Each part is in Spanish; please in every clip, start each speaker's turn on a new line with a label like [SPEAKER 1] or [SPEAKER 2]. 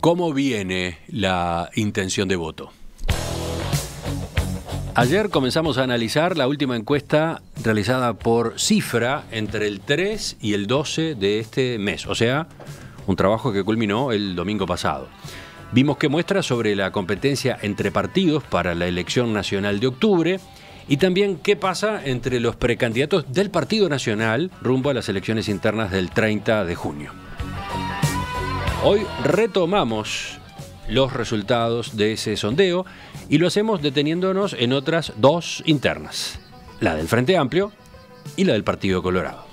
[SPEAKER 1] ¿Cómo viene la intención de voto? Ayer comenzamos a analizar la última encuesta realizada por Cifra entre el 3 y el 12 de este mes, o sea, un trabajo que culminó el domingo pasado. Vimos que muestra sobre la competencia entre partidos para la elección nacional de octubre y también qué pasa entre los precandidatos del Partido Nacional rumbo a las elecciones internas del 30 de junio. Hoy retomamos los resultados de ese sondeo y lo hacemos deteniéndonos en otras dos internas, la del Frente Amplio y la del Partido Colorado.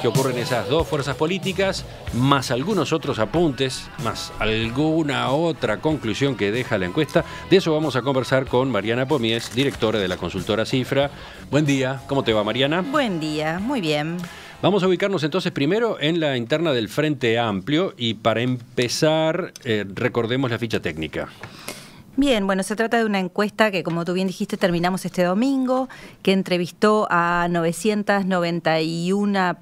[SPEAKER 1] ¿Qué ocurre en esas dos fuerzas políticas? Más algunos otros apuntes, más alguna otra conclusión que deja la encuesta. De eso vamos a conversar con Mariana Pomies, directora de la consultora Cifra. Buen día, ¿cómo te va, Mariana?
[SPEAKER 2] Buen día, muy bien.
[SPEAKER 1] Vamos a ubicarnos entonces primero en la interna del Frente Amplio y para empezar recordemos la ficha técnica.
[SPEAKER 2] Bien, bueno, se trata de una encuesta que, como tú bien dijiste, terminamos este domingo, que entrevistó a 991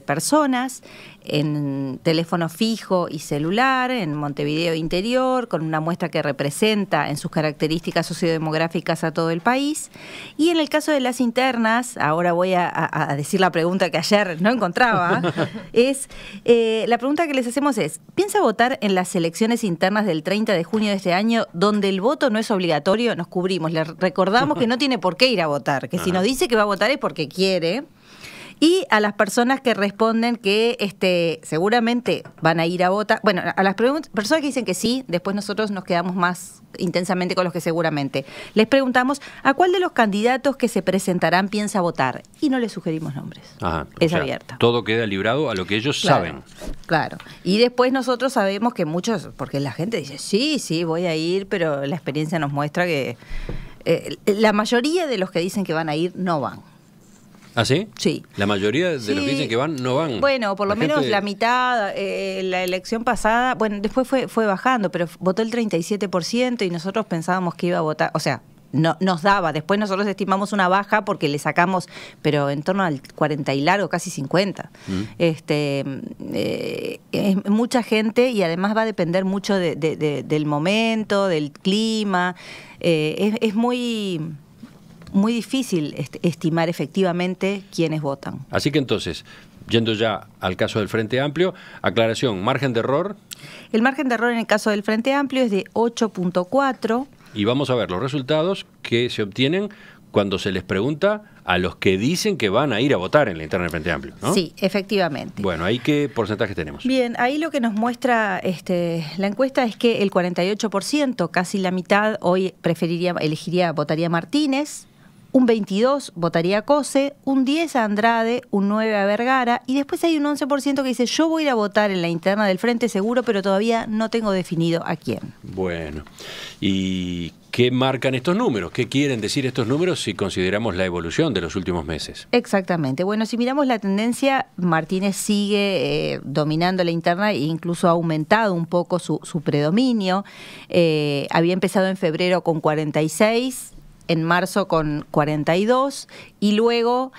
[SPEAKER 2] personas en teléfono fijo y celular, en Montevideo Interior, con una muestra que representa en sus características sociodemográficas a todo el país. Y en el caso de las internas, ahora voy a decir la pregunta que ayer no encontraba, la pregunta que les hacemos es, ¿piensa votar en las elecciones internas del 30 de junio de este año, donde el voto no es obligatorio? Nos cubrimos, le recordamos que no tiene por qué ir a votar, que si nos dice que va a votar es porque quiere. Y a las personas que responden que seguramente van a ir a votar, bueno, a las personas que dicen que sí, después nosotros nos quedamos más intensamente con los que seguramente. Les preguntamos a cuál de los candidatos que se presentarán piensa votar y no les sugerimos nombres.
[SPEAKER 1] Ajá,
[SPEAKER 2] es abierta.
[SPEAKER 1] Todo queda librado a lo que ellos saben.
[SPEAKER 2] Claro. Y después nosotros sabemos que muchos, porque la gente dice, sí, voy a ir, pero la experiencia nos muestra que la mayoría de los que dicen que van a ir no van.
[SPEAKER 1] ¿Ah, sí?
[SPEAKER 2] Sí.
[SPEAKER 1] La mayoría de los que dicen que van, no van.
[SPEAKER 2] Bueno, por lo menos la mitad, la elección pasada, bueno, después fue bajando, pero votó el 37% y nosotros pensábamos que iba a votar, o sea, no nos daba, después nosotros estimamos una baja porque le sacamos, pero en torno al 40 y largo, casi 50. Es mucha gente y además va a depender mucho del momento, del clima, es muy difícil estimar efectivamente quiénes votan.
[SPEAKER 1] Así que entonces, yendo ya al caso del Frente Amplio, aclaración, margen de error.
[SPEAKER 2] El margen de error en el caso del Frente Amplio es de 8.4.
[SPEAKER 1] Y vamos a ver los resultados que se obtienen cuando se les pregunta a los que dicen que van a ir a votar en la interna del Frente Amplio, ¿no?
[SPEAKER 2] Sí, efectivamente.
[SPEAKER 1] Bueno, ¿ahí qué porcentaje tenemos?
[SPEAKER 2] Bien, ahí lo que nos muestra la encuesta es que el 48%, casi la mitad, hoy votaría Martínez, un 22% votaría a Cose, un 10% a Andrade, un 9% a Vergara, y después hay un 11% que dice, yo voy a ir a votar en la interna del Frente seguro, pero todavía no tengo definido a quién.
[SPEAKER 1] Bueno, ¿y qué marcan estos números? ¿Qué quieren decir estos números si consideramos la evolución de los últimos meses?
[SPEAKER 2] Exactamente. Bueno, si miramos la tendencia, Martínez sigue dominando la interna e incluso ha aumentado un poco su predominio. Había empezado en febrero con 46%, en marzo con 42 y luego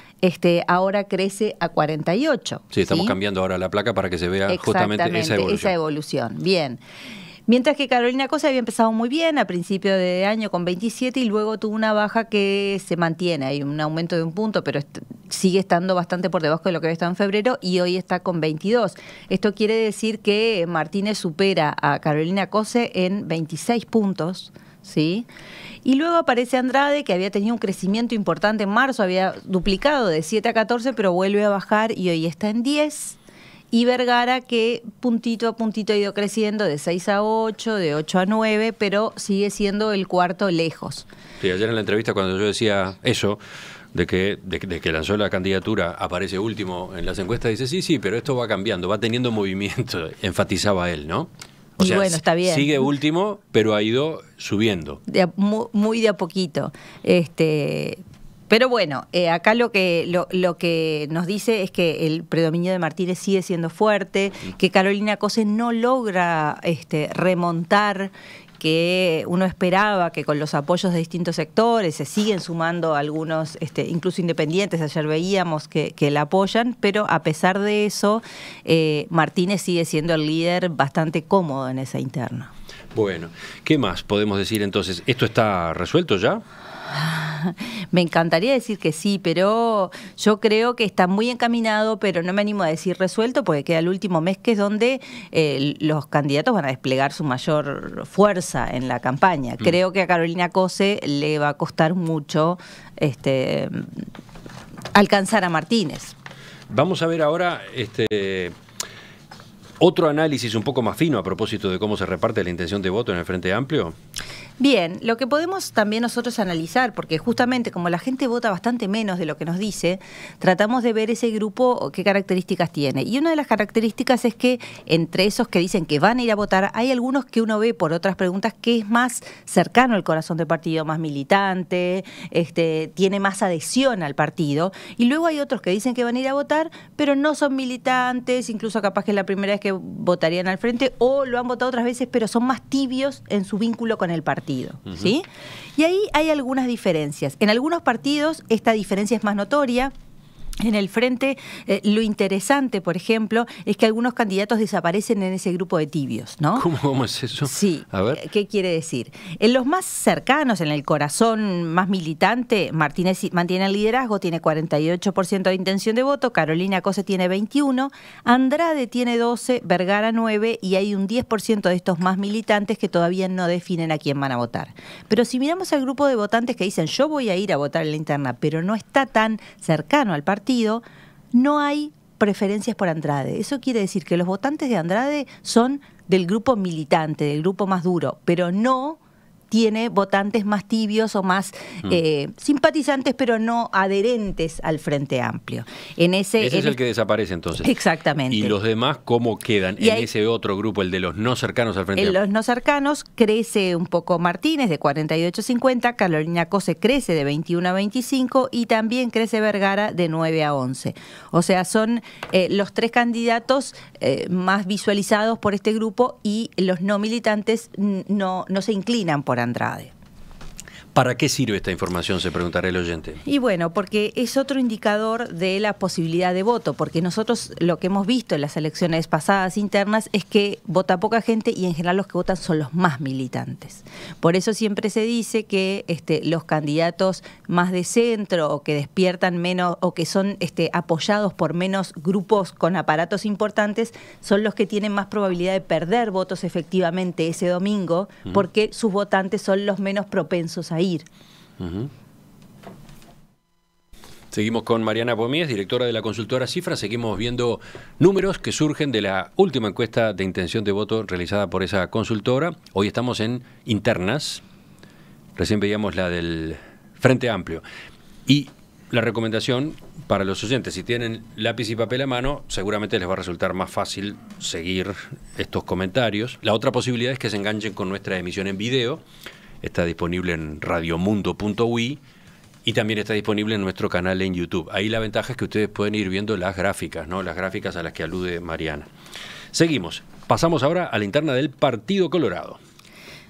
[SPEAKER 2] ahora crece a 48.
[SPEAKER 1] Sí, estamos cambiando ahora la placa para que se vea justamente esa evolución.
[SPEAKER 2] Bien. Mientras que Carolina Cose había empezado muy bien a principio de año con 27 y luego tuvo una baja que se mantiene, hay un aumento de un punto, pero sigue estando bastante por debajo de lo que había estado en febrero y hoy está con 22. Esto quiere decir que Martínez supera a Carolina Cose en 26 puntos, ¿sí? Y luego aparece Andrade, que había tenido un crecimiento importante en marzo, había duplicado de 7 a 14, pero vuelve a bajar y hoy está en 10. Y Vergara, que puntito a puntito ha ido creciendo de 6 a 8, de 8 a 9, pero sigue siendo el cuarto lejos.
[SPEAKER 1] Sí, ayer en la entrevista cuando yo decía eso, de que lanzó la candidatura, aparece último en las encuestas, dice, sí, pero esto va cambiando, va teniendo movimiento, enfatizaba él, ¿no? O sea,
[SPEAKER 2] bueno, está bien.
[SPEAKER 1] Sigue último, pero ha ido subiendo.
[SPEAKER 2] Muy de a poquito. Pero bueno, acá lo que nos dice es que el predominio de Martínez sigue siendo fuerte, que Carolina Cose no logra remontar, que uno esperaba que con los apoyos de distintos sectores se siguen sumando algunos, incluso independientes, ayer veíamos que la apoyan, pero a pesar de eso, Martínez sigue siendo el líder bastante cómodo en esa interna.
[SPEAKER 1] Bueno, ¿qué más podemos decir entonces? ¿Esto está resuelto ya?
[SPEAKER 2] Me encantaría decir que sí, pero yo creo que está muy encaminado, pero no me animo a decir resuelto porque queda el último mes, que es donde los candidatos van a desplegar su mayor fuerza en la campaña. Creo que a Carolina Cose le va a costar mucho alcanzar a Martínez.
[SPEAKER 1] Vamos a ver ahora otro análisis un poco más fino a propósito de cómo se reparte la intención de voto en el Frente Amplio.
[SPEAKER 2] Bien, lo que podemos también nosotros analizar, porque justamente como la gente vota bastante menos de lo que nos dice, tratamos de ver ese grupo qué características tiene. Y una de las características es que entre esos que dicen que van a ir a votar, hay algunos que uno ve por otras preguntas que es más cercano al corazón del partido, más militante, tiene más adhesión al partido. Y luego hay otros que dicen que van a ir a votar, pero no son militantes, incluso capaz que es la primera vez que votarían al frente, o lo han votado otras veces, pero son más tibios en su vínculo con el partido. ¿Sí? Y ahí hay algunas diferencias. En algunos partidos esta diferencia es más notoria. En el Frente, lo interesante, por ejemplo, es que algunos candidatos desaparecen en ese grupo de tibios, ¿no?
[SPEAKER 1] ¿Cómo es eso?
[SPEAKER 2] Sí.
[SPEAKER 1] A ver.
[SPEAKER 2] ¿Qué quiere decir? En los más cercanos, en el corazón más militante, Martínez mantiene el liderazgo, tiene 48% de intención de voto, Carolina Cose tiene 21%, Andrade tiene 12%, Vergara 9%, y hay un 10% de estos más militantes que todavía no definen a quién van a votar. Pero si miramos al grupo de votantes que dicen yo voy a ir a votar en la interna, pero no está tan cercano al partido, no hay preferencias por Andrade. Eso quiere decir que los votantes de Andrade son del grupo militante, del grupo más duro, pero no tiene votantes más tibios o más simpatizantes, pero no adherentes al Frente Amplio. Ese es el
[SPEAKER 1] que desaparece entonces.
[SPEAKER 2] Exactamente.
[SPEAKER 1] ¿Y los demás cómo quedan en ese otro grupo, el de los no cercanos al Frente Amplio?
[SPEAKER 2] En los no cercanos crece un poco Martínez de 48 a 50, Carolina Cose crece de 21 a 25 y también crece Vergara de 9 a 11. O sea, son los tres candidatos más visualizados por este grupo, y los no militantes no se inclinan por Andrade.
[SPEAKER 1] ¿Para qué sirve esta información?, se preguntará el oyente.
[SPEAKER 2] Y bueno, porque es otro indicador de la posibilidad de voto, porque nosotros lo que hemos visto en las elecciones pasadas internas es que vota poca gente y en general los que votan son los más militantes. Por eso siempre se dice que los candidatos más de centro o que despiertan menos o que son apoyados por menos grupos con aparatos importantes son los que tienen más probabilidad de perder votos efectivamente ese domingo, porque sus votantes son los menos propensos a ir.
[SPEAKER 1] Seguimos con Mariana Pomíes, directora de la consultora Cifra. Seguimos viendo números que surgen de la última encuesta de intención de voto realizada por esa consultora. Hoy estamos en internas. Recién veíamos la del Frente Amplio. Y la recomendación para los oyentes, si tienen lápiz y papel a mano, seguramente les va a resultar más fácil seguir estos comentarios. La otra posibilidad es que se enganchen con nuestra emisión en video. Está disponible en radiomundo.ui y también está disponible en nuestro canal en YouTube. Ahí la ventaja es que ustedes pueden ir viendo las gráficas, ¿no? Las gráficas a las que alude Mariana. Seguimos. Pasamos ahora a la interna del Partido Colorado.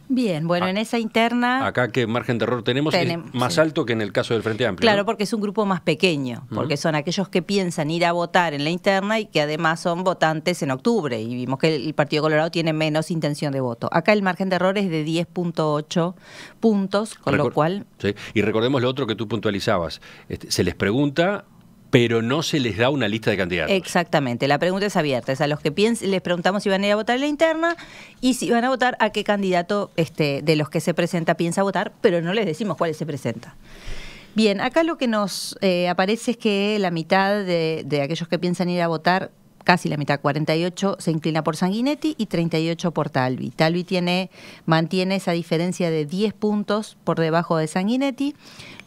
[SPEAKER 2] Bien, bueno, en esa interna...
[SPEAKER 1] Acá, ¿qué margen de error tenemos? Es más alto que en el caso del Frente Amplio.
[SPEAKER 2] Claro,
[SPEAKER 1] ¿no?
[SPEAKER 2] Porque es un grupo más pequeño, porque son aquellos que piensan ir a votar en la interna y que además son votantes en octubre, y vimos que el Partido Colorado tiene menos intención de voto. Acá el margen de error es de 10.8 puntos, con lo cual...
[SPEAKER 1] Sí. Y recordemos lo otro que tú puntualizabas. Se les pregunta, pero no se les da una lista de candidatos.
[SPEAKER 2] Exactamente, la pregunta es abierta, es a los que les preguntamos si van a ir a votar en la interna y si van a votar a qué candidato de los que se presenta piensa votar, pero no les decimos cuál se presenta. Bien, acá lo que nos aparece es que la mitad de aquellos que piensan ir a votar, casi la mitad, 48, se inclina por Sanguinetti y 38 por Talvi. Talvi mantiene esa diferencia de 10 puntos por debajo de Sanguinetti.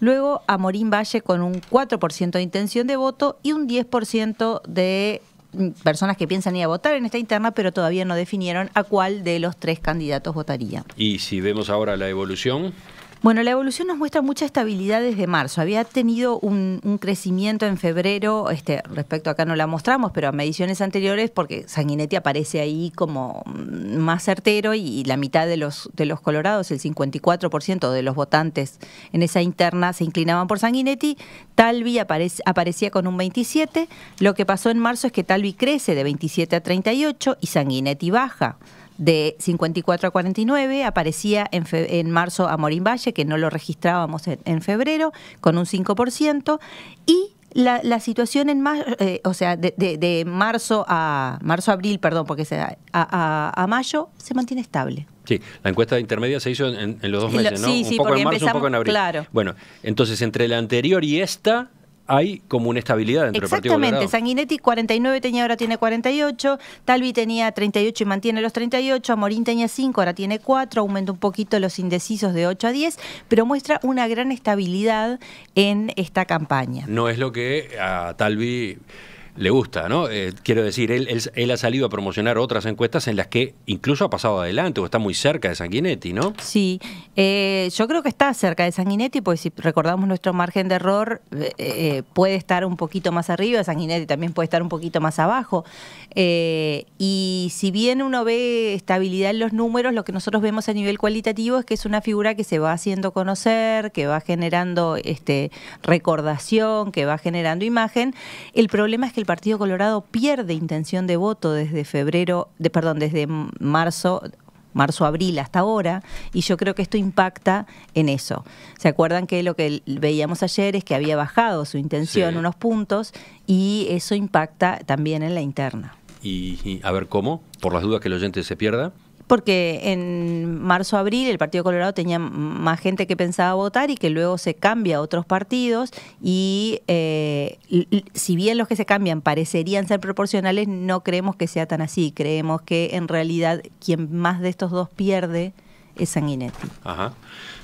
[SPEAKER 2] Luego Amorín Valle con un 4% de intención de voto y un 10% de personas que piensan ir a votar en esta interna, pero todavía no definieron a cuál de los tres candidatos votarían.
[SPEAKER 1] Y si vemos ahora la evolución...
[SPEAKER 2] Bueno, la evolución nos muestra mucha estabilidad desde marzo. Había tenido un crecimiento en febrero, respecto acá no la mostramos, pero a mediciones anteriores, porque Sanguinetti aparece ahí como más certero y la mitad de los colorados, el 54% de los votantes en esa interna se inclinaban por Sanguinetti. Talvi aparecía con un 27%. Lo que pasó en marzo es que Talvi crece de 27 a 38 y Sanguinetti baja de 54 a 49, aparecía en marzo Amorín Valle, que no lo registrábamos en febrero, con un 5%, y la situación en de marzo a abril, perdón, porque a mayo se mantiene estable.
[SPEAKER 1] Sí, la encuesta intermedia se hizo en los 2 meses, ¿no?
[SPEAKER 2] Sí,
[SPEAKER 1] un poco en marzo, un poco en abril.
[SPEAKER 2] Claro.
[SPEAKER 1] Bueno, entonces entre la anterior y esta hay como una estabilidad entre el Partido Colorado.
[SPEAKER 2] Exactamente, Sanguinetti 49 tenía, ahora tiene 48, Talvi tenía 38 y mantiene los 38, Amorín tenía 5, ahora tiene 4, aumenta un poquito los indecisos de 8 a 10, pero muestra una gran estabilidad en esta campaña.
[SPEAKER 1] No es lo que a Talvi le gusta, ¿no? Quiero decir, él ha salido a promocionar otras encuestas en las que incluso ha pasado adelante o está muy cerca de Sanguinetti, ¿no?
[SPEAKER 2] Sí, yo creo que está cerca de Sanguinetti, porque si recordamos nuestro margen de error, puede estar un poquito más arriba, Sanguinetti también puede estar un poquito más abajo. Y si bien uno ve estabilidad en los números, lo que nosotros vemos a nivel cualitativo es que es una figura que se va haciendo conocer, que va generando recordación, que va generando imagen. El problema es que el Partido Colorado pierde intención de voto desde desde marzo-abril hasta ahora, y yo creo que esto impacta en eso. ¿Se acuerdan que lo que veíamos ayer es que había bajado su intención unos puntos, y eso impacta también en la interna?
[SPEAKER 1] Y a ver cómo, por las dudas que el oyente se pierda.
[SPEAKER 2] Porque en marzo-abril el Partido Colorado tenía más gente que pensaba votar y que luego se cambia a otros partidos, y si bien los que se cambian parecerían ser proporcionales, no creemos que sea tan así. Creemos que en realidad quien más de estos dos pierde es Sanguinetti.
[SPEAKER 1] Ajá.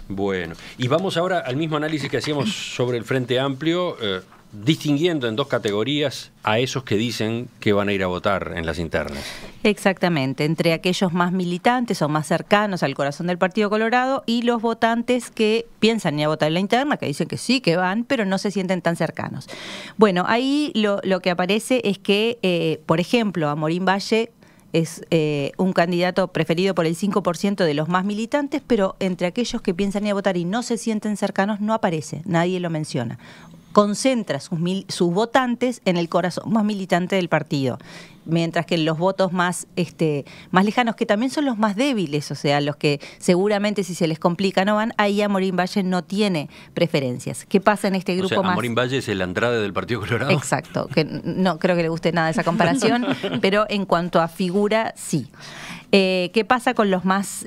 [SPEAKER 1] Bueno, y vamos ahora al mismo análisis que hacíamos sobre el Frente Amplio, distinguiendo en dos categorías a esos que dicen que van a ir a votar en las internas.
[SPEAKER 2] Exactamente, entre aquellos más militantes o más cercanos al corazón del Partido Colorado y los votantes que piensan ir a votar en la interna, que dicen que sí, que van, pero no se sienten tan cercanos. Bueno, ahí lo que aparece es que, por ejemplo, Amorín Valle es un candidato preferido por el 5% de los más militantes, pero entre aquellos que piensan ir a votar y no se sienten cercanos no aparece, nadie lo menciona. Concentra sus votantes en el corazón más militante del partido, mientras que los votos más lejanos, que también son los más débiles, o sea, los que seguramente si se les complica no van, ahí Amorín Valle no tiene preferencias. ¿Qué pasa en este grupo más?
[SPEAKER 1] Amorín Valle es el Andrade del Partido Colorado.
[SPEAKER 2] Exacto, que no creo que le guste nada esa comparación, pero en cuanto a figura, sí. ¿Qué pasa con los más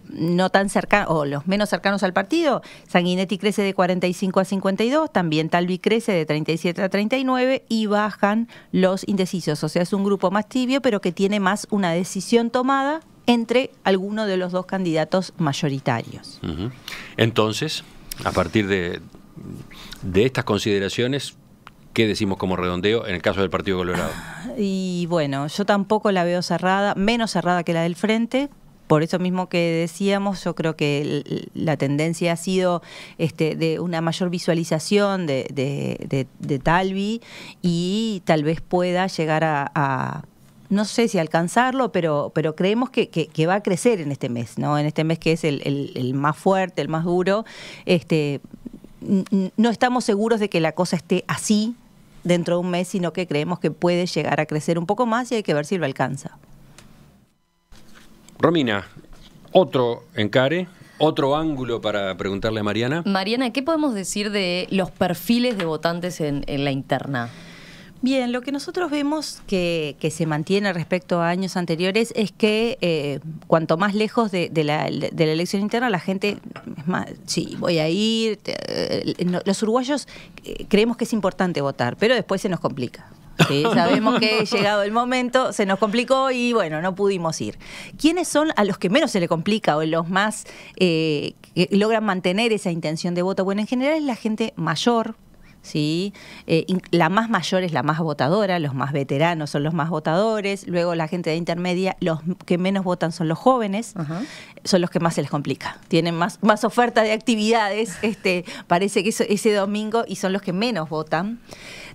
[SPEAKER 2] no tan cercanos o los menos cercanos al partido? Sanguinetti crece de 45 a 52, también Talvi crece de 37 a 39 y bajan los indecisos. O sea, es un grupo más tibio, pero que tiene más una decisión tomada entre alguno de los dos candidatos mayoritarios.
[SPEAKER 1] Uh-huh. Entonces, a partir de estas consideraciones, ¿qué decimos como redondeo en el caso del Partido Colorado?
[SPEAKER 2] Y bueno, yo tampoco la veo cerrada, menos cerrada que la del Frente. Por eso mismo que decíamos, yo creo que la tendencia ha sido de una mayor visualización de Talvi, y tal vez pueda llegar a no sé si alcanzarlo, pero creemos que va a crecer en este mes, ¿no? En este mes que es el más fuerte, el más duro. No estamos seguros de que la cosa esté así dentro de un mes, sino que creemos que puede llegar a crecer un poco más y hay que ver si lo alcanza.
[SPEAKER 1] Romina, otro encare, otro ángulo para preguntarle a Mariana.
[SPEAKER 3] Mariana, ¿qué podemos decir de los perfiles de votantes en la interna?
[SPEAKER 2] Bien, lo que nosotros vemos que se mantiene respecto a años anteriores es que cuanto más lejos de la elección interna, la gente, es más, sí, voy a ir. Los uruguayos creemos que es importante votar, pero después se nos complica. Sí, sabemos que llegado el momento se nos complicó y bueno, no pudimos ir. ¿Quiénes son a los que menos se le complica o los más que logran mantener esa intención de voto? Bueno, en general es la gente mayor, ¿sí? La más mayor es la más votadora, los más veteranos son los más votadores, luego la gente de intermedia, los que menos votan son los jóvenes, son los que más se les complica, tienen más oferta de actividades, parece que ese domingo, y son los que menos votan.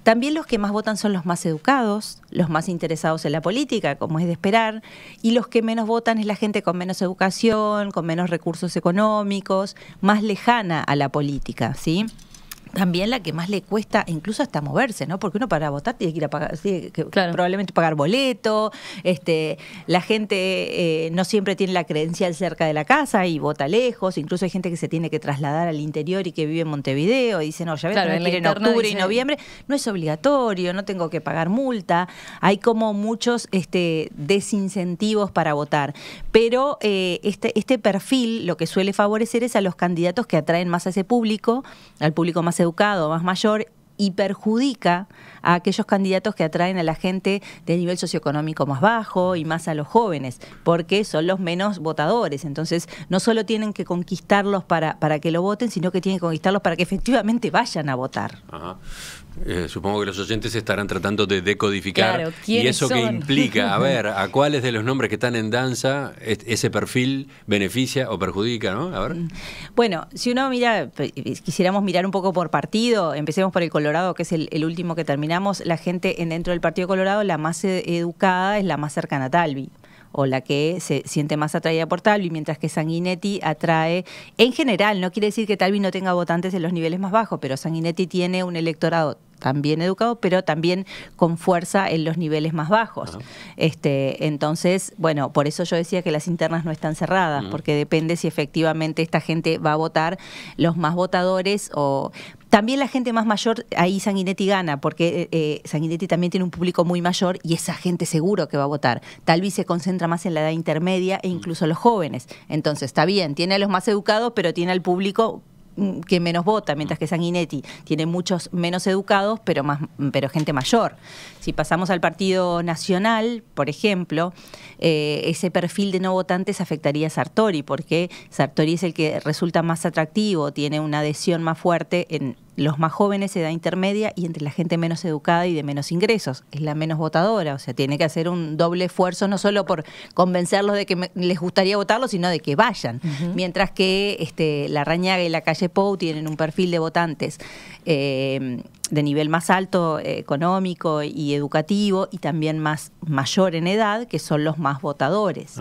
[SPEAKER 2] También los que más votan son los más educados, los más interesados en la política, como es de esperar, y los que menos votan es la gente con menos educación, con menos recursos económicos, más lejana a la política, ¿sí? También la que más le cuesta, incluso hasta moverse, ¿no? Porque uno para votar tiene que ir a pagar, claro, probablemente pagar boleto, la gente no siempre tiene la credencial cerca de la casa y vota lejos, incluso hay gente que se tiene que trasladar al interior y que vive en Montevideo y dice, no, ya ves, claro, en octubre y noviembre, no es obligatorio, no tengo que pagar multa, hay como muchos desincentivos para votar, pero este perfil lo que suele favorecer es a los candidatos que atraen más a ese público, al público más educado, más mayor, y perjudica a aquellos candidatos que atraen a la gente de nivel socioeconómico más bajo y más a los jóvenes, porque son los menos votadores. Entonces, no solo tienen que conquistarlos para que lo voten, sino que tienen que conquistarlos para que efectivamente vayan a votar.
[SPEAKER 1] Ajá. Supongo que los oyentes estarán tratando de decodificar, claro, y eso son, que implica, a ver, a cuáles de los nombres que están en danza ese perfil beneficia o perjudica, ¿no? A ver.
[SPEAKER 2] Bueno, si uno mira, quisiéramos mirar un poco por partido, empecemos por el Colorado, que es el último que terminamos. La gente dentro del Partido Colorado, la más educada es la más cercana a Talvi, o la que se siente más atraída por Talvi, mientras que Sanguinetti atrae, en general, no quiere decir que Talvi no tenga votantes en los niveles más bajos, pero Sanguinetti tiene un electorado también educado, pero también con fuerza en los niveles más bajos. Entonces, bueno, por eso yo decía que las internas no están cerradas, porque depende si efectivamente esta gente va a votar, los más votadores o... También la gente más mayor, ahí Sanguinetti gana, porque Sanguinetti también tiene un público muy mayor y esa gente seguro que va a votar. Talvi se concentra más en la edad intermedia e incluso los jóvenes. Entonces, está bien, tiene a los más educados, pero tiene al público que menos vota, mientras que Sanguinetti tiene muchos menos educados, pero gente mayor. Si pasamos al Partido Nacional, por ejemplo, ese perfil de no votantes afectaría a Sartori, porque Sartori es el que resulta más atractivo, tiene una adhesión más fuerte en los más jóvenes, edad intermedia, y entre la gente menos educada y de menos ingresos. Es la menos votadora, o sea, tiene que hacer un doble esfuerzo, no solo por convencerlos de que les gustaría votarlo, sino de que vayan. Mientras que Larrañaga y la Calle Pou tienen un perfil de votantes de nivel más alto económico y educativo, y también más mayor en edad, que son los más votadores.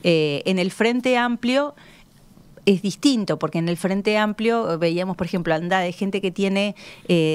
[SPEAKER 2] En el Frente Amplio es distinto, porque en el Frente Amplio veíamos, por ejemplo, de gente que tiene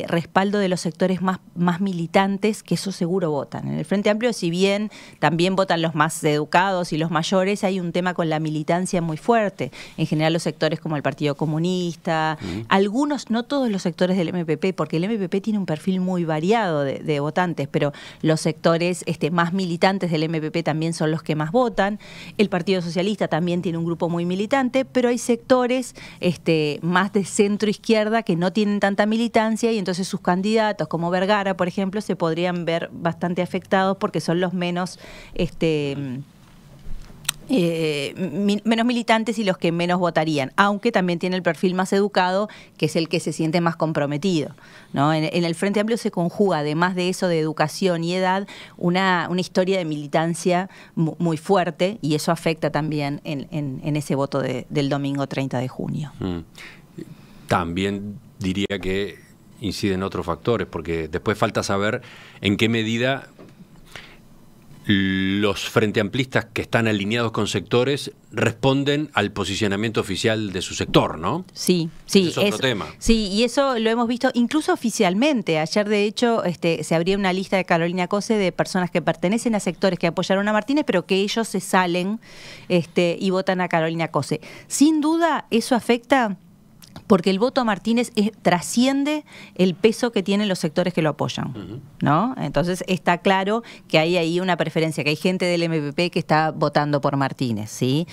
[SPEAKER 2] respaldo de los sectores más militantes, que eso seguro votan. En el Frente Amplio, si bien también votan los más educados y los mayores, hay un tema con la militancia muy fuerte. En general los sectores como el Partido Comunista, algunos, no todos los sectores del MPP, porque el MPP tiene un perfil muy variado de votantes, pero los sectores más militantes del MPP también son los que más votan. El Partido Socialista también tiene un grupo muy militante, pero hay sectores más de centro izquierda que no tienen tanta militancia, y entonces sus candidatos, como Vergara, por ejemplo, se podrían ver bastante afectados porque son los menos menos militantes y los que menos votarían, aunque también tiene el perfil más educado, que es el que se siente más comprometido, ¿no? En el Frente Amplio se conjuga, además de eso de educación y edad, una historia de militancia muy fuerte, y eso afecta también en ese voto del domingo 30 de junio.
[SPEAKER 1] También diría que inciden otros factores, porque después falta saber en qué medida los frente amplistas que están alineados con sectores responden al posicionamiento oficial de su sector, ¿no?
[SPEAKER 2] Sí,
[SPEAKER 1] ese es otro tema.
[SPEAKER 2] Sí, y eso lo hemos visto incluso oficialmente. Ayer, de hecho, se abrió una lista de Carolina Cose de personas que pertenecen a sectores que apoyaron a Martínez, pero que ellos se salen y votan a Carolina Cose. Sin duda, eso afecta, porque el voto a Martínez trasciende el peso que tienen los sectores que lo apoyan, ¿no? Entonces está claro que hay ahí una preferencia, que hay gente del MPP que está votando por Martínez, ¿sí?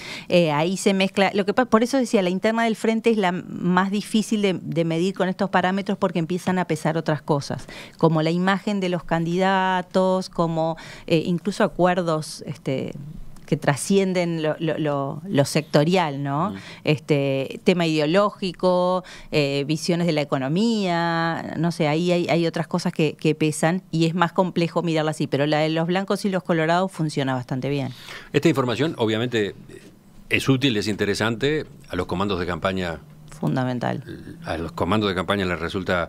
[SPEAKER 2] Ahí se mezcla, por eso decía, la interna del Frente es la más difícil de medir con estos parámetros, porque empiezan a pesar otras cosas, como la imagen de los candidatos, como incluso acuerdos que trascienden lo sectorial, ¿no? Tema ideológico, visiones de la economía, no sé, ahí hay otras cosas que pesan y es más complejo mirarla así, pero la de los blancos y los colorados funciona bastante bien.
[SPEAKER 1] Esta información obviamente es útil, es interesante, a los comandos de campaña.
[SPEAKER 2] Fundamental.
[SPEAKER 1] A los comandos de campaña les resulta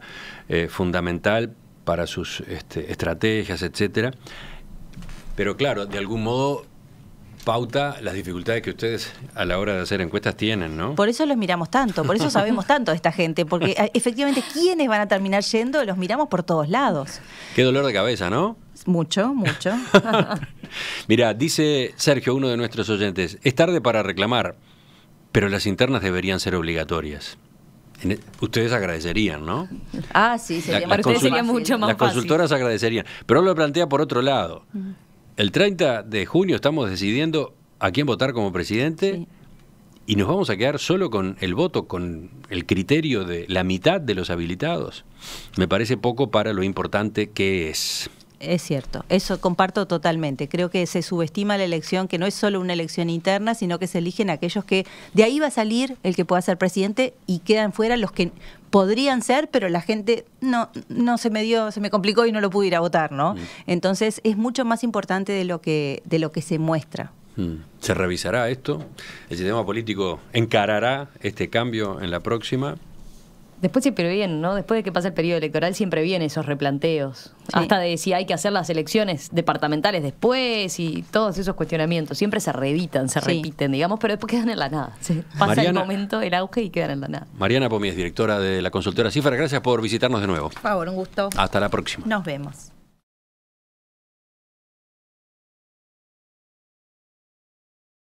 [SPEAKER 1] fundamental para sus estrategias, etcétera. Pero claro, de algún modo pauta las dificultades que ustedes a la hora de hacer encuestas tienen, ¿no?
[SPEAKER 2] Por eso los miramos tanto, por eso sabemos tanto de esta gente, porque efectivamente quiénes van a terminar yendo, los miramos por todos lados.
[SPEAKER 1] Qué dolor de cabeza, ¿no?
[SPEAKER 2] Mucho, mucho.
[SPEAKER 1] Mira, dice Sergio, uno de nuestros oyentes, es tarde para reclamar, pero las internas deberían ser obligatorias. Ustedes agradecerían, ¿no?
[SPEAKER 2] Ah, sí, sería
[SPEAKER 3] mucho más
[SPEAKER 1] Las
[SPEAKER 3] fácil.
[SPEAKER 1] consultoras agradecerían, pero lo plantea por otro lado. El 30 de junio estamos decidiendo a quién votar como presidente, sí, y nos vamos a quedar solo con el voto, con el criterio de la mitad de los habilitados. Me parece poco para lo importante que es.
[SPEAKER 2] Es cierto, eso comparto totalmente. Creo que se subestima la elección, que no es solo una elección interna, sino que se eligen aquellos que de ahí va a salir el que pueda ser presidente y quedan fuera los que podrían ser, pero la gente no se me complicó y no lo pude ir a votar, ¿no? Entonces es mucho más importante de lo que se muestra.
[SPEAKER 1] ¿Se revisará esto? ¿El sistema político encarará este cambio en la próxima?
[SPEAKER 3] Después siempre vienen, ¿no? Después de que pasa el periodo electoral siempre vienen esos replanteos. Sí. Hasta de si hay que hacer las elecciones departamentales después y todos esos cuestionamientos. Siempre se reeditan, se repiten, digamos, pero después quedan en la nada. Pasa el momento, el auge y quedan en la nada.
[SPEAKER 1] Mariana Pomies, directora de la consultora Cifra, gracias por visitarnos de nuevo.
[SPEAKER 2] Por favor, un gusto.
[SPEAKER 1] Hasta la próxima.
[SPEAKER 2] Nos vemos.